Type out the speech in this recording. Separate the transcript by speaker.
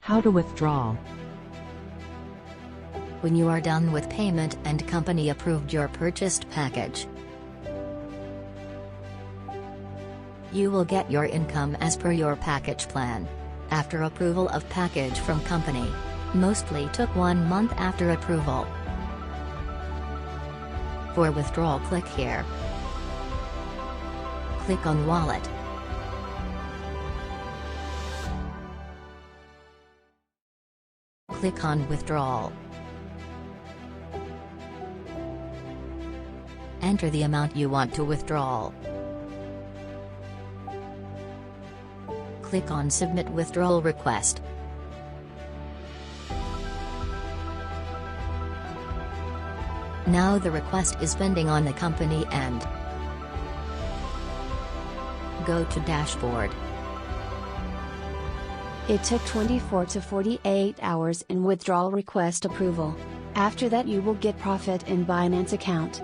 Speaker 1: How to withdraw.
Speaker 2: When you are done with payment and company approved your purchased package, you will get your income as per your package plan. After approval of package from company, mostly took 1 month after approval. For withdrawal, click here. Click on Wallet. Click on Withdrawal. Enter the amount you want to withdraw. Click on Submit Withdrawal Request. Now the request is pending on the company end. Go to Dashboard.
Speaker 3: It took 24 to 48 hours in withdrawal request approval. After that you will get profit in Binance account.